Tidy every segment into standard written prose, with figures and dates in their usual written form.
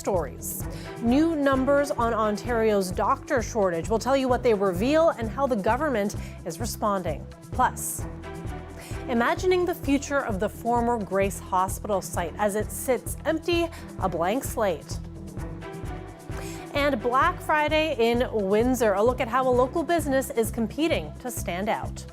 stories. New numbers on Ontario's doctor shortage. We'll tell you what they reveal and how the government is responding. Plus, imagining the future of the former Grace Hospital site as it sits empty, a blank slate. And Black Friday in Windsor, a look at how a local business is competing to stand out.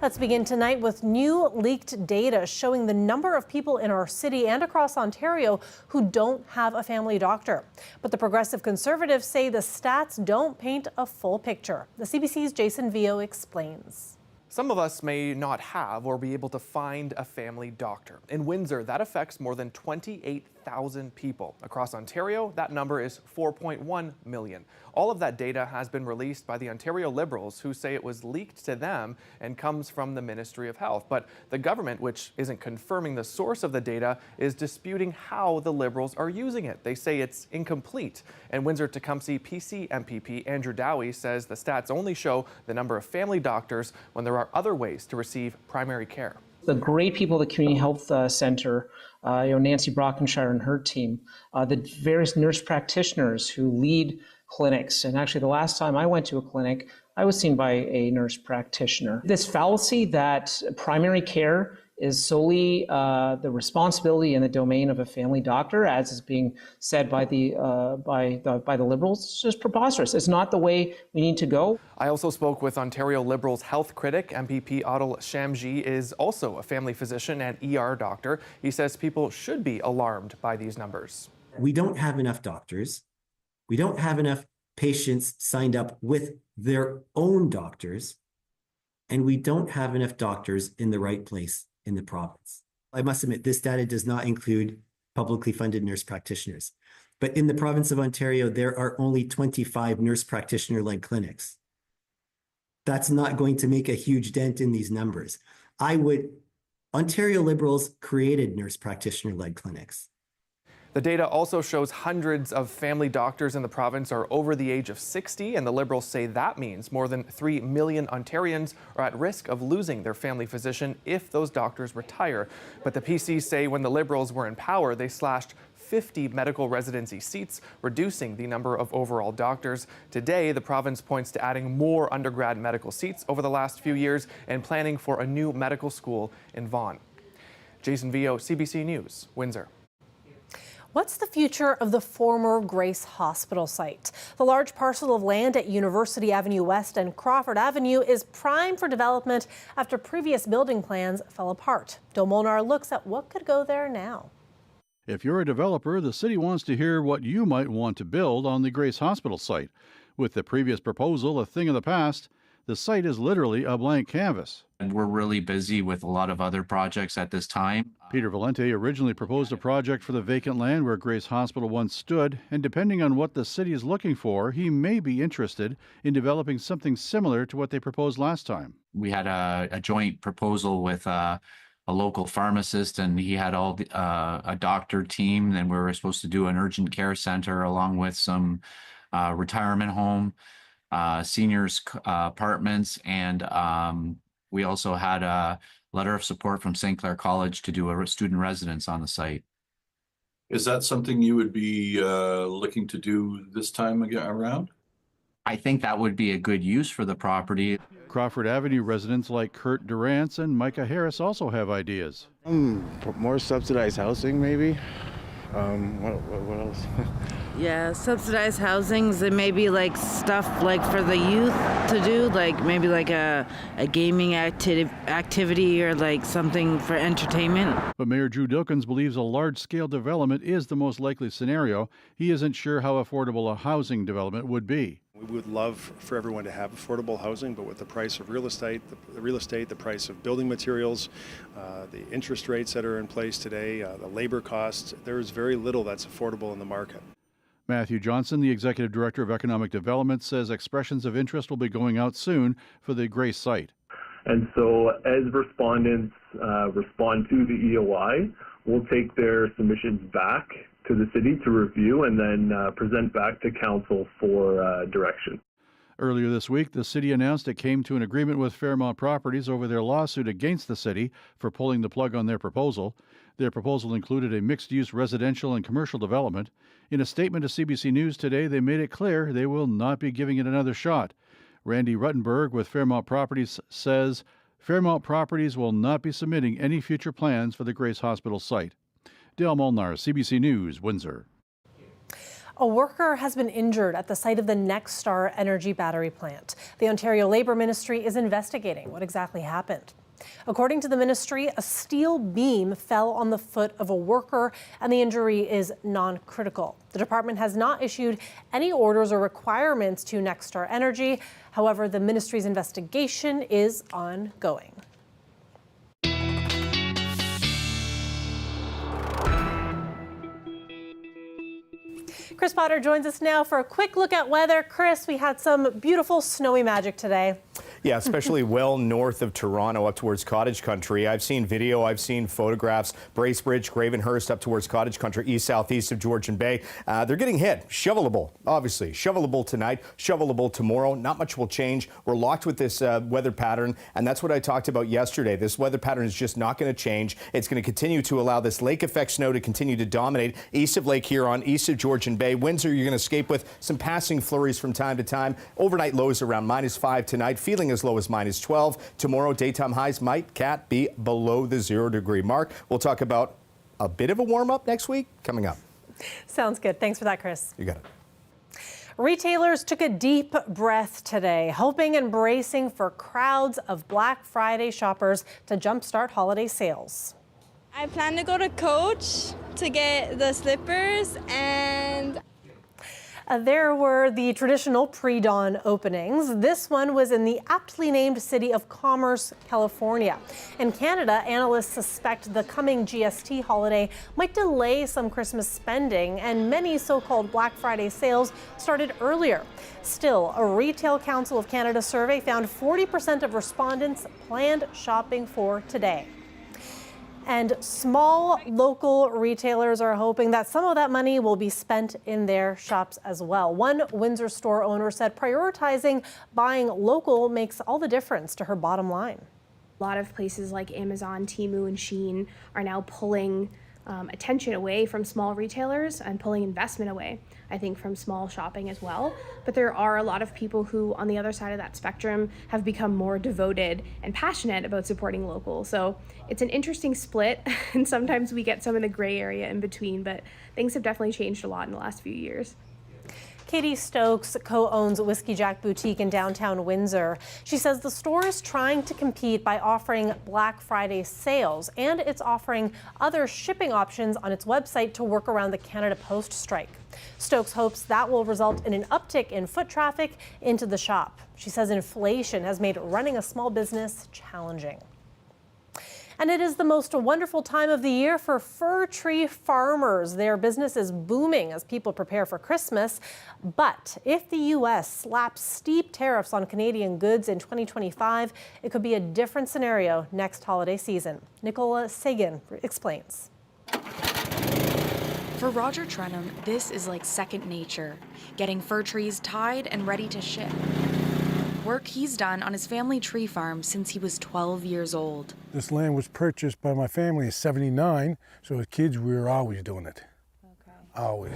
Let's begin tonight with new leaked data showing the number of people in our city and across Ontario who don't have a family doctor. But the Progressive Conservatives say the stats don't paint a full picture. The CBC's Jason Vio explains. Some of us may not have or be able to find a family doctor. In Windsor, that affects more than 28,000 people. Across Ontario, that number is 4.1 million. All of that data has been released by the Ontario Liberals, who say it was leaked to them and comes from the Ministry of Health. But the government, which isn't confirming the source of the data, is disputing how the Liberals are using it. They say it's incomplete. And Windsor-Tecumseh PC MPP Andrew Dowie says the stats only show the number of family doctors when there are other ways to receive primary care. The great people at the Community Health Centre, Nancy Brockenshire and her team, the various nurse practitioners who lead clinics. And actually, the last time I went to a clinic, I was seen by a nurse practitioner. This fallacy that primary care is solely the responsibility and the domain of a family doctor, as is being said by the Liberals, is just preposterous. It's not the way we need to go. I also spoke with Ontario Liberals health critic. MPP Adil Shamji is also a family physician and ER doctor. He says people should be alarmed by these numbers. We don't have enough doctors. We don't have enough patients signed up with their own doctors, and we don't have enough doctors in the right place in the province. I must admit, this data does not include publicly funded nurse practitioners. But in the province of Ontario, there are only 25 nurse practitioner-led clinics. That's not going to make a huge dent in these numbers. Ontario Liberals created nurse practitioner-led clinics. The data also shows hundreds of family doctors in the province are over the age of 60, and the Liberals say that means more than 3 million Ontarians are at risk of losing their family physician if those doctors retire. But the PCs say when the Liberals were in power, they slashed 50 medical residency seats, reducing the number of overall doctors. Today, the province points to adding more undergrad medical seats over the last few years and planning for a new medical school in Vaughan. Jason Vio, CBC News, Windsor. What's the future of the former Grace Hospital site? The large parcel of land at University Avenue West and Crawford Avenue is prime for development after previous building plans fell apart. Dole Molnar looks at what could go there now. If you're a developer, the city wants to hear what you might want to build on the Grace Hospital site. With the previous proposal a thing of the past, the site is literally a blank canvas. And we're really busy with a lot of other projects at this time. Peter Valente originally proposed a project for the vacant land where Grace Hospital once stood, and depending on what the city is looking for, he may be interested in developing something similar to what they proposed last time. We had a joint proposal with a local pharmacist, and he had a doctor team, and we were supposed to do an urgent care center along with some retirement home, seniors apartments, and we also had a letter of support from St. Clair College to do a student residence on the site. Is that something you would be looking to do this time around? I think that would be a good use for the property. Crawford Avenue residents like Kurt Durance and Micah Harris also have ideas. More subsidized housing, maybe. What else? Yeah, subsidized housings and maybe like stuff like for the youth to do, like maybe like a gaming activity or like something for entertainment. But Mayor Drew Dilkins believes a large-scale development is the most likely scenario. He isn't sure how affordable a housing development would be. We would love for everyone to have affordable housing, but with the price of real estate, the price of building materials, the interest rates that are in place today, the labor costs, there is very little that's affordable in the market. Matthew Johnson, the Executive Director of Economic Development, says expressions of interest will be going out soon for the Grace site. And so as respondents respond to the EOI, we'll take their submissions back to the city to review and then present back to council for direction. Earlier this week, the city announced it came to an agreement with Fairmont Properties over their lawsuit against the city for pulling the plug on their proposal. Their proposal included a mixed-use residential and commercial development. In a statement to CBC News today, they made it clear they will not be giving it another shot. Randy Ruttenberg with Fairmount Properties says Fairmount Properties will not be submitting any future plans for the Grace Hospital site. Dale Molnar, CBC News, Windsor. A worker has been injured at the site of the Nextstar energy battery plant. The Ontario Labour Ministry is investigating what exactly happened. According to the ministry, a steel beam fell on the foot of a worker and the injury is non-critical. The department has not issued any orders or requirements to Nextstar Energy. However, the ministry's investigation is ongoing. Chris Potter joins us now for a quick look at weather. Chris, we had some beautiful snowy magic today. Yeah, especially well north of Toronto up towards Cottage Country. I've seen video, I've seen photographs. Bracebridge, Gravenhurst up towards Cottage Country, east-southeast of Georgian Bay. They're getting hit. Shovelable, obviously. Shovelable tonight, shovelable tomorrow. Not much will change. We're locked with this weather pattern, and that's what I talked about yesterday. This weather pattern is just not going to change. It's going to continue to allow this lake effect snow to continue to dominate east of Lake Huron, east of Georgian Bay. Windsor, you're going to escape with some passing flurries from time to time. Overnight lows around -5 tonight, feeling as low as -12. Tomorrow, daytime highs might be below the 0-degree mark. We'll talk about a bit of a warm-up next week coming up. Sounds good. Thanks for that, Chris. You got it. Retailers took a deep breath today, hoping and bracing for crowds of Black Friday shoppers to jumpstart holiday sales. I plan to go to Coach to get the slippers, and there were the traditional pre-dawn openings. This one was in the aptly named city of Commerce, California. In Canada, analysts suspect the coming GST holiday might delay some Christmas spending, and many so-called Black Friday sales started earlier. Still, a Retail Council of Canada survey found 40% of respondents planned shopping for today. And small local retailers are hoping that some of that money will be spent in their shops as well. One Windsor store owner said prioritizing buying local makes all the difference to her bottom line. A lot of places like Amazon, Temu, and Shein are now pulling attention away from small retailers and pulling investment away, I think, from small shopping as well. But there are a lot of people who, on the other side of that spectrum, have become more devoted and passionate about supporting local. So it's an interesting split, and sometimes we get some in the gray area in between, but things have definitely changed a lot in the last few years. Katie Stokes co-owns Whiskey Jack Boutique in downtown Windsor. She says the store is trying to compete by offering Black Friday sales, and it's offering other shipping options on its website to work around the Canada Post strike. Stokes hopes that will result in an uptick in foot traffic into the shop. She says inflation has made running a small business challenging. And it is the most wonderful time of the year for fir tree farmers. Their business is booming as people prepare for Christmas. But if the U.S. slaps steep tariffs on Canadian goods in 2025, it could be a different scenario next holiday season. Nicola Sagan explains. For Roger Trenham, this is like second nature, getting fir trees tied and ready to ship. Work he's done on his family tree farm since he was 12 years old. This land was purchased by my family in '79, so as kids we were always doing it. Okay. Always.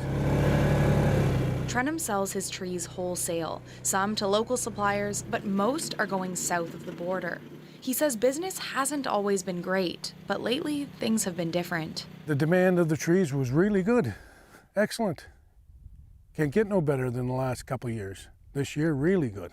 Trenham sells his trees wholesale, some to local suppliers, but most are going south of the border. He says business hasn't always been great, but lately things have been different. The demand of the trees was really good. Excellent. Can't get no better than the last couple of years. This year, really good.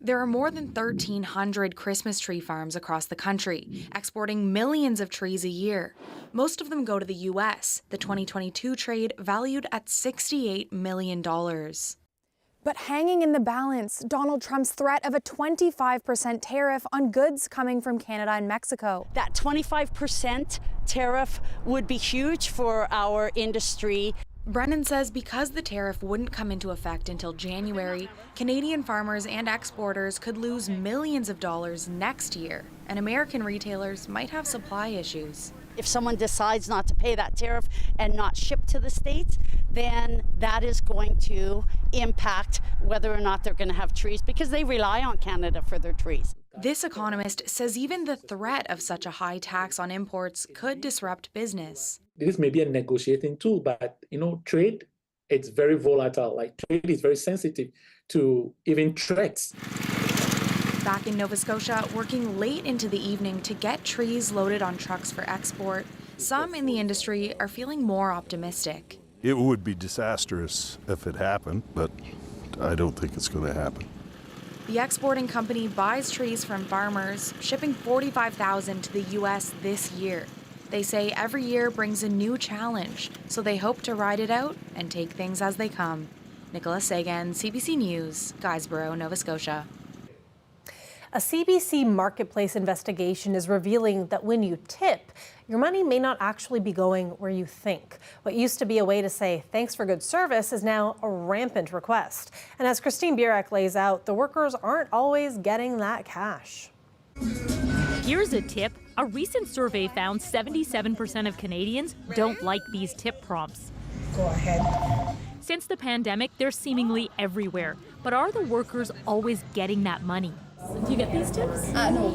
There are more than 1,300 Christmas tree farms across the country, exporting millions of trees a year. Most of them go to the U.S., the 2022 trade valued at $68 million. But hanging in the balance, Donald Trump's threat of a 25% tariff on goods coming from Canada and Mexico. That 25% tariff would be huge for our industry. Brennan says because the tariff wouldn't come into effect until January, Canadian farmers and exporters could lose millions of dollars next year, and American retailers might have supply issues. If someone decides not to pay that tariff and not ship to the States, then that is going to impact whether or not they're going to have trees, because they rely on Canada for their trees. This economist says even the threat of such a high tax on imports could disrupt business. This may be a negotiating tool, but trade, it's very volatile. Like trade is very sensitive to even threats. Back in Nova Scotia, working late into the evening to get trees loaded on trucks for export, some in the industry are feeling more optimistic. It would be disastrous if it happened, but I don't think it's going to happen. The exporting company buys trees from farmers, shipping 45,000 to the U.S. this year. They say every year brings a new challenge, so they hope to ride it out and take things as they come. Nicola Sagan, CBC News, Guysborough, Nova Scotia. A CBC Marketplace investigation is revealing that when you tip, your money may not actually be going where you think. What used to be a way to say thanks for good service is now a rampant request. And as Christine Burek lays out, the workers aren't always getting that cash. Here's a tip. A recent survey found 77% of Canadians don't like these tip prompts. Go ahead. Since the pandemic, they're seemingly everywhere. But are the workers always getting that money? Do you get these tips? No.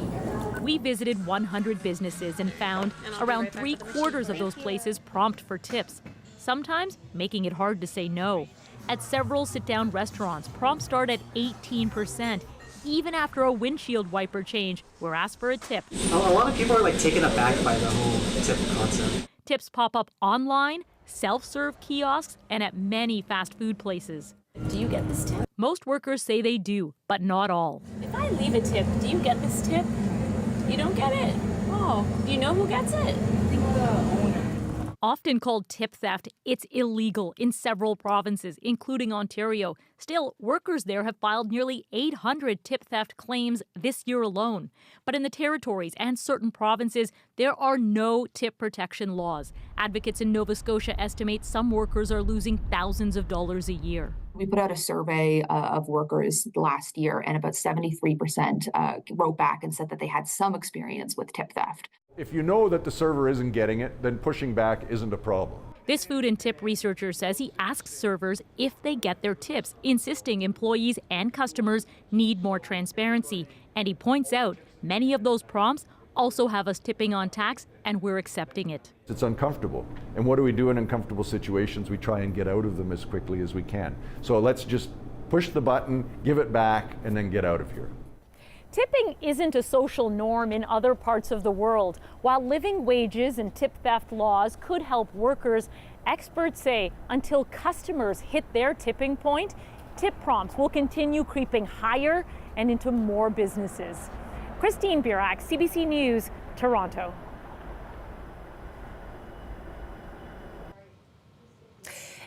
We visited 100 businesses and found around 3/4 of those places prompt for tips, sometimes making it hard to say no. At several sit-down restaurants, prompts start at 18%. Even after a windshield wiper change, we're asked for a tip. A lot of people are taken aback by the whole tip concept. Tips pop up online, self-serve kiosks, and at many fast food places. Do you get this tip? Most workers say they do, but not all. If I leave a tip, do you get this tip? You don't get it. Oh, do you know who gets it? I think the owner. Often called tip theft, it's illegal in several provinces, including Ontario. Still, workers there have filed nearly 800 tip theft claims this year alone. But in the territories and certain provinces, there are no tip protection laws. Advocates in Nova Scotia estimate some workers are losing thousands of dollars a year. We put out a survey of workers last year, and about 73% wrote back and said that they had some experience with tip theft. If you know that the server isn't getting it, then pushing back isn't a problem. This food and tip researcher says he asks servers if they get their tips, insisting employees and customers need more transparency. And he points out many of those prompts also have us tipping on tax, and we're accepting it. It's uncomfortable. And what do we do in uncomfortable situations? We try and get out of them as quickly as we can. So let's just push the button, give it back, and then get out of here. Tipping isn't a social norm in other parts of the world. While living wages and tip theft laws could help workers, experts say until customers hit their tipping point, tip prompts will continue creeping higher and into more businesses. Christine Burek, CBC News, Toronto.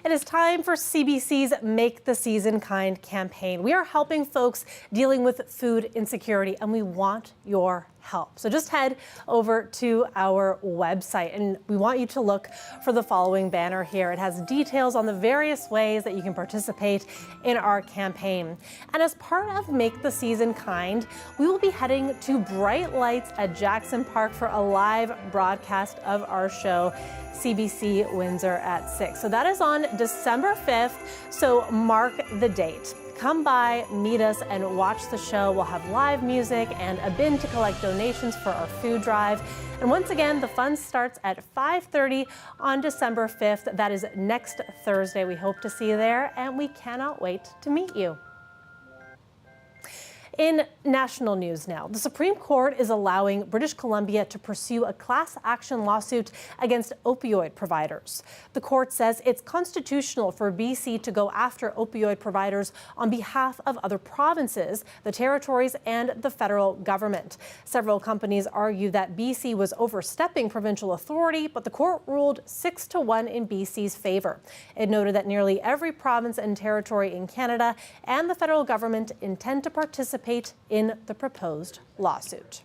It is time for CBC's Make the Season Kind campaign. We are helping folks dealing with food insecurity, and we want your help. So just head over to our website, and we want you to look for the following banner here. It has details on the various ways that you can participate in our campaign. And as part of Make the Season Kind, we will be heading to Bright Lights at Jackson Park for a live broadcast of our show, CBC Windsor at 6. So that is on December 5th, so mark the date. Come by, meet us, and watch the show. We'll have live music and a bin to collect donations for our food drive. And once again, the fun starts at 5:30 on December 5th. That is next Thursday. We hope to see you there, and we cannot wait to meet you. In national news now, the Supreme Court is allowing British Columbia to pursue a class action lawsuit against opioid providers. The court says it's constitutional for BC to go after opioid providers on behalf of other provinces, the territories, and the federal government. Several companies argue that BC was overstepping provincial authority, but the court ruled 6-1 in BC's favor. It noted that nearly every province and territory in Canada and the federal government intend to participate in the proposed lawsuit.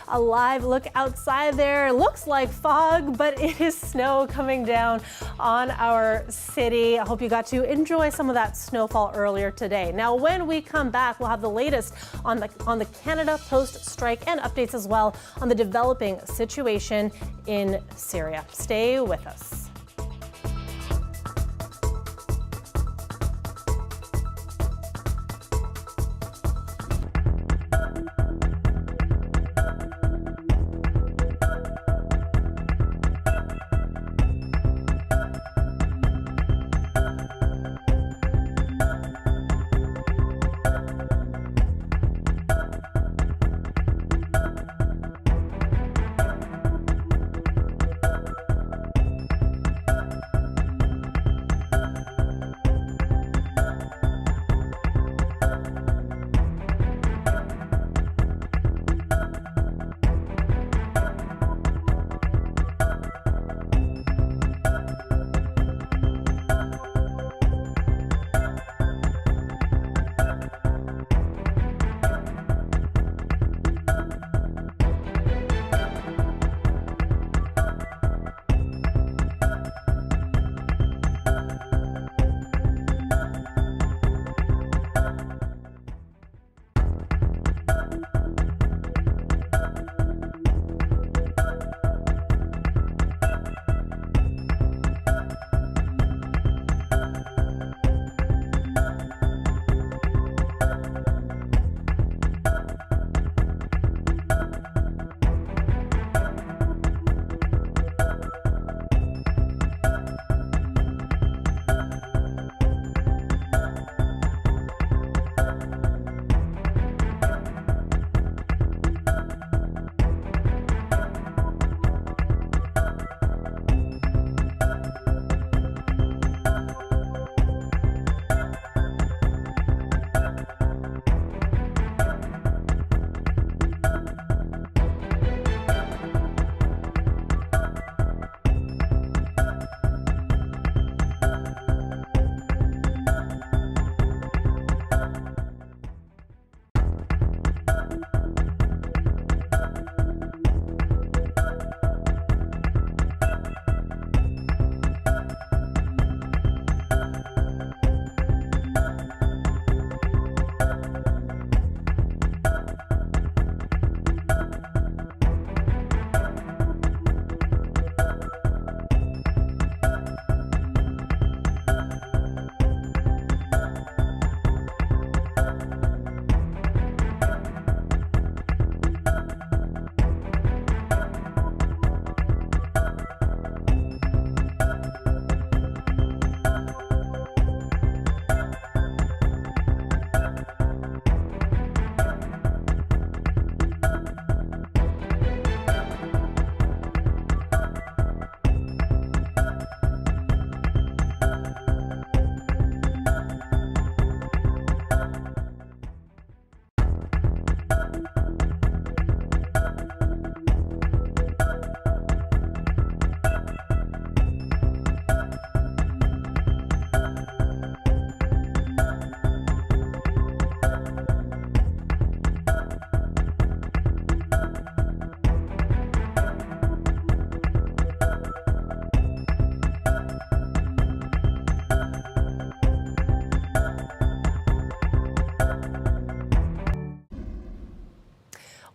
A live look outside there. Looks like fog, but it is snow coming down on our city. I hope you got to enjoy some of that snowfall earlier today. Now, when we come back, we'll have the latest on the Canada Post strike and updates as well on the developing situation in Syria. Stay with us.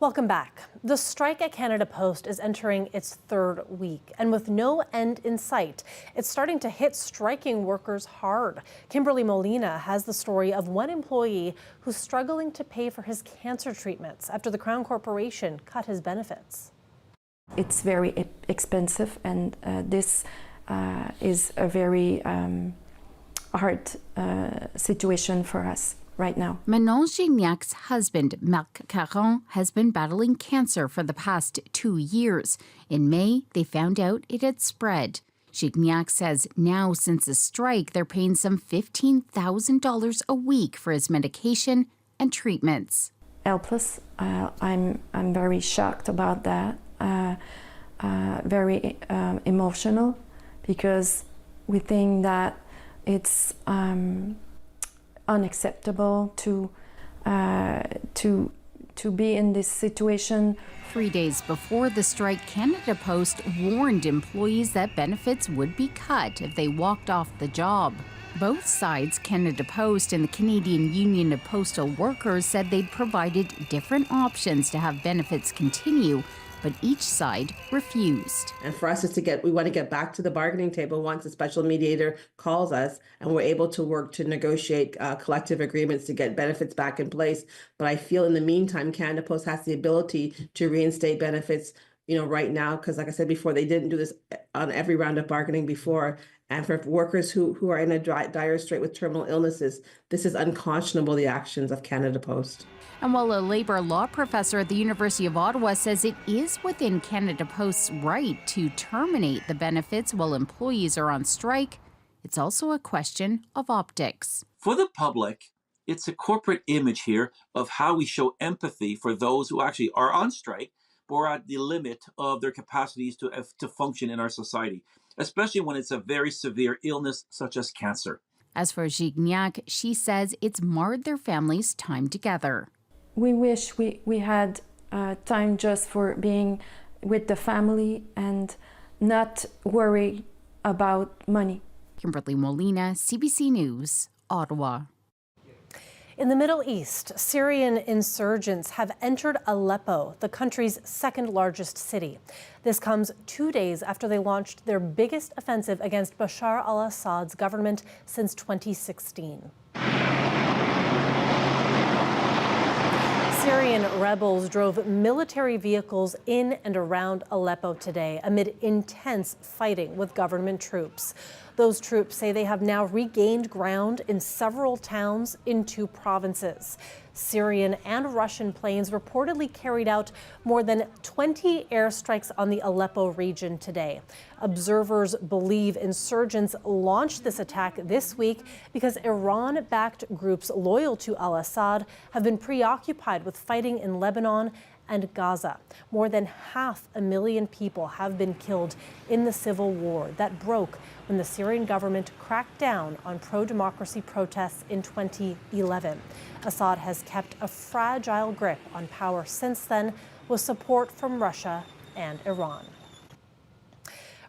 Welcome back. The strike at Canada Post is entering its third week, and with no end in sight, it's starting to hit striking workers hard. Kimberly Molina has the story of one employee who's struggling to pay for his cancer treatments after the Crown Corporation cut his benefits. It's very expensive, and this is a very hard situation for us right now. Manon Gignac's husband, Marc Caron, has been battling cancer for the past 2 years. In May, they found out it had spread. Gignac says now, since the strike, they're paying some $15,000 a week for his medication and treatments. Helpless. I'm very shocked about that. Very emotional, because we think that it's unacceptable to be in this situation. 3 days before the strike, Canada Post warned employees that benefits would be cut if they walked off the job. Both sides, Canada Post and the Canadian Union of Postal Workers, said they'd provided different options to have benefits continue, but each side refused. And for us we want to get back to the bargaining table once a special mediator calls us and we're able to work to negotiate collective agreements to get benefits back in place. But I feel in the meantime, Canada Post has the ability to reinstate benefits, right now, because like I said before, they didn't do this on every round of bargaining before. And for workers who are in a dire strait with terminal illnesses, this is unconscionable, the actions of Canada Post. And while a labor law professor at the University of Ottawa says it is within Canada Post's right to terminate the benefits while employees are on strike, it's also a question of optics. For the public, it's a corporate image here of how we show empathy for those who actually are on strike or at the limit of their capacities to function in our society, especially when it's a very severe illness such as cancer. As for Gignac, she says it's marred their family's time together. We wish we had time just for being with the family and not worry about money. Kimberly Molina, CBC News, Ottawa. In the Middle East, Syrian insurgents have entered Aleppo, the country's second largest city. This comes 2 days after they launched their biggest offensive against Bashar al-Assad's government since 2016. Syrian rebels drove military vehicles in and around Aleppo today amid intense fighting with government troops. Those troops say they have now regained ground in several towns in 2 provinces. Syrian and Russian planes reportedly carried out more than 20 airstrikes on the Aleppo region today. Observers believe insurgents launched this attack this week because Iran-backed groups loyal to al-Assad have been preoccupied with fighting in Lebanon and Gaza. More than 500,000 people have been killed in the civil war that broke when the Syrian government cracked down on pro-democracy protests in 2011. Assad has kept a fragile grip on power since then, with support from Russia and Iran.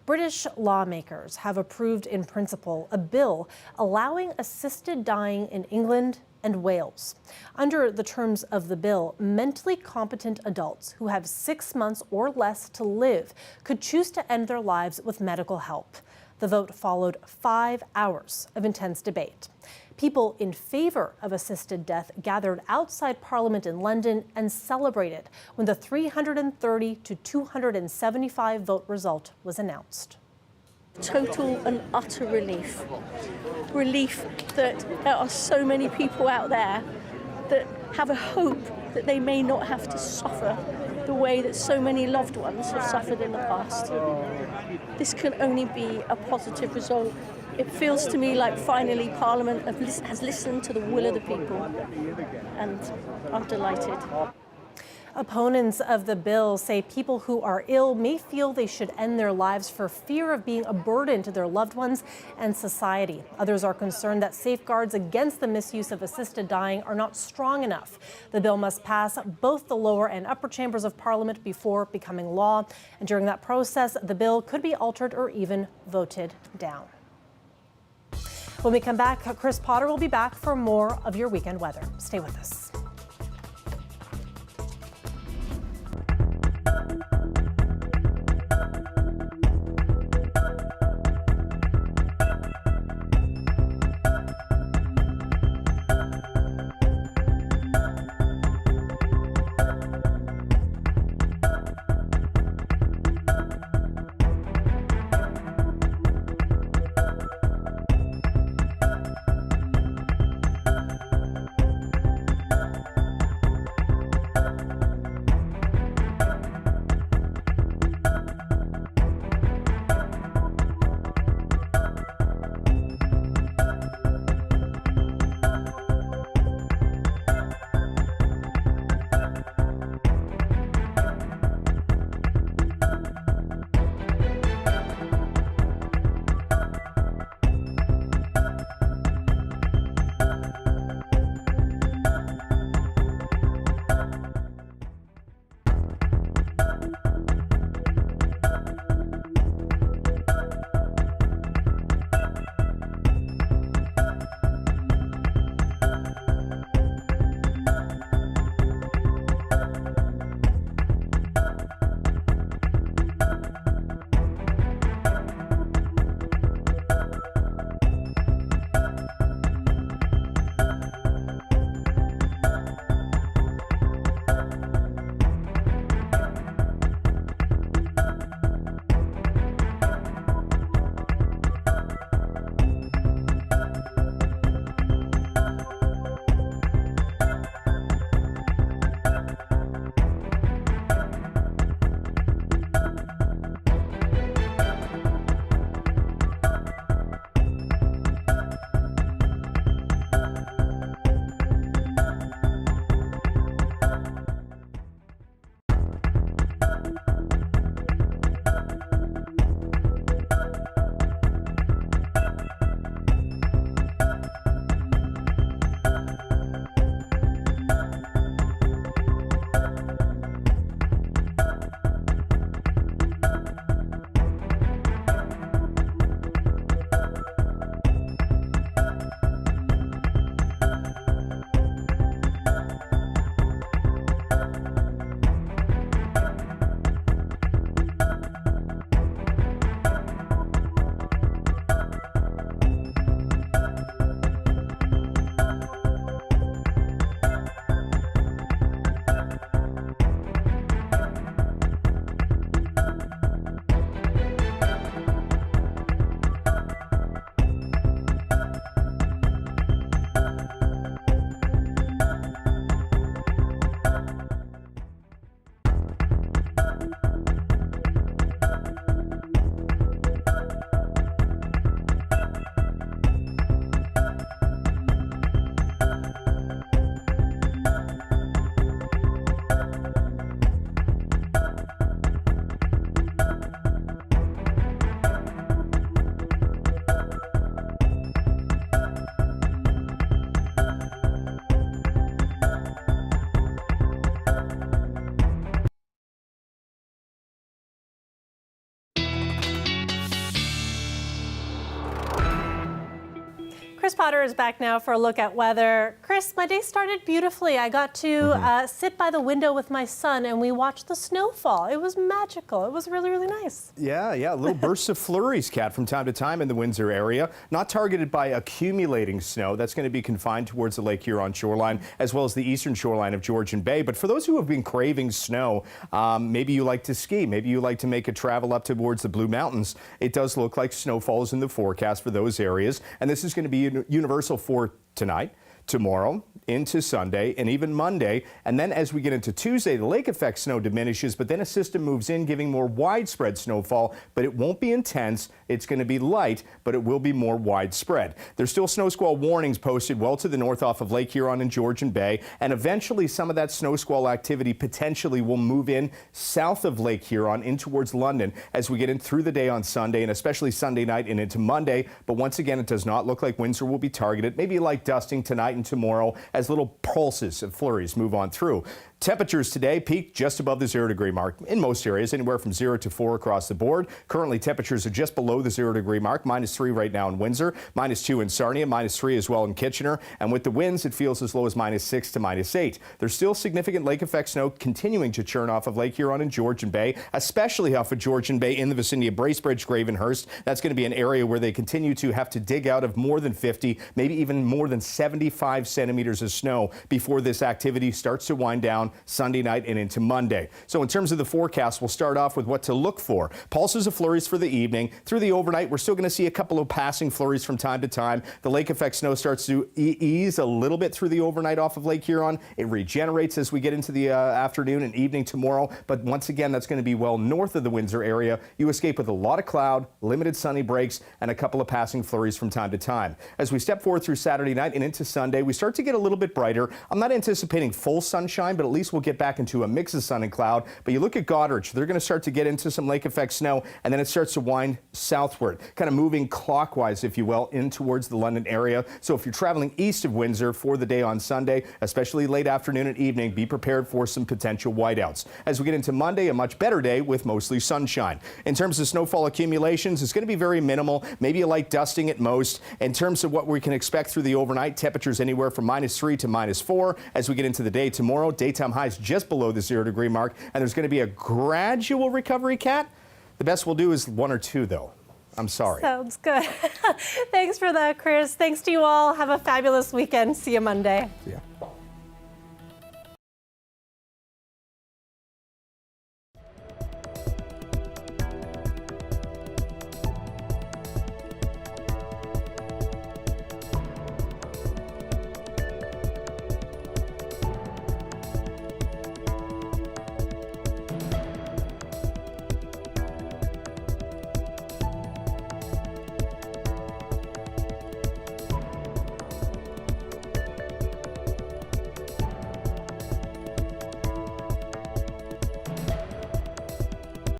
British lawmakers have approved in principle a bill allowing assisted dying in England and Wales. Under the terms of the bill, mentally competent adults who have 6 months or less to live could choose to end their lives with medical help. The vote followed 5 hours of intense debate. People in favor of assisted death gathered outside Parliament in London and celebrated when the 330 to 275 vote result was announced. Total and utter relief. Relief that there are so many people out there that have a hope that they may not have to suffer the way that so many loved ones have suffered in the past. This can only be a positive result. It feels to me like finally Parliament has listened to the will of the people, and I'm delighted. Opponents of the bill say people who are ill may feel they should end their lives for fear of being a burden to their loved ones and society. Others are concerned that safeguards against the misuse of assisted dying are not strong enough. The bill must pass both the lower and upper chambers of Parliament before becoming law. And during that process, the bill could be altered or even voted down. When we come back, Chris Potter will be back for more of your weekend weather. Stay with us. Chris Potter is back now for a look at weather. Chris, my day started beautifully. I got to sit by the window with my son and we watched the snowfall. It was magical. It was really, really nice. Yeah, little bursts of flurries, Kat, from time to time in the Windsor area. Not targeted by accumulating snow. That's going to be confined towards the Lake Huron shoreline as well as the eastern shoreline of Georgian Bay. But for those who have been craving snow, maybe you like to ski, maybe you like to make a travel up towards the Blue Mountains. It does look like snowfall is in the forecast for those areas. And this is going to be universal for tonight, tomorrow, into Sunday, and even Monday. And then as we get into Tuesday, the lake effect snow diminishes, but then a system moves in, giving more widespread snowfall, but it won't be intense. It's going to be light, but it will be more widespread. There's still snow squall warnings posted well to the north off of Lake Huron and Georgian Bay, and eventually some of that snow squall activity potentially will move in south of Lake Huron in towards London as we get in through the day on Sunday, and especially Sunday night and into Monday. But once again, it does not look like Windsor will be targeted. Maybe light dusting tonight and tomorrow as little pulses of flurries move on through. Temperatures today peaked just above the 0-degree mark in most areas, anywhere from 0 to 4 across the board. Currently, temperatures are just below the 0-degree mark, -3 right now in Windsor, -2 in Sarnia, -3 as well in Kitchener. And with the winds, it feels as low as -6 to -8. There's still significant lake effect snow continuing to churn off of Lake Huron and Georgian Bay, especially off of Georgian Bay in the vicinity of Bracebridge, Gravenhurst. That's going to be an area where they continue to have to dig out of more than 50, maybe even more than 75 centimeters of snow before this activity starts to wind down Sunday night and into Monday. So in terms of the forecast, we'll start off with what to look for. Pulses of flurries for the evening. Through the overnight, we're still going to see a couple of passing flurries from time to time. The lake effect snow starts to ease a little bit through the overnight off of Lake Huron. It regenerates as we get into the afternoon and evening tomorrow. But once again, that's going to be well north of the Windsor area. You escape with a lot of cloud, limited sunny breaks, and a couple of passing flurries from time to time. As we step forward through Saturday night and into Sunday, we start to get a little bit brighter. I'm not anticipating full sunshine, but at least we'll get back into a mix of sun and cloud. But you look at Goderich, they're going to start to get into some lake effect snow, and then it starts to wind southward, kind of moving clockwise, if you will, in towards the London area. So if you're traveling east of Windsor for the day on Sunday, especially late afternoon and evening, be prepared for some potential whiteouts. As we get into Monday, a much better day with mostly sunshine. In terms of snowfall accumulations, it's going to be very minimal, maybe a light dusting at most. In terms of what we can expect through the overnight, temperatures anywhere from -3 to -4. As we get into the day tomorrow, daytime highs just below the 0-degree mark, and there's going to be a gradual recovery, Kat. The best we'll do is 1 or 2, though. I'm sorry. Sounds good. Thanks for that, Chris. Thanks to you all. Have a fabulous weekend. See you Monday. Yeah.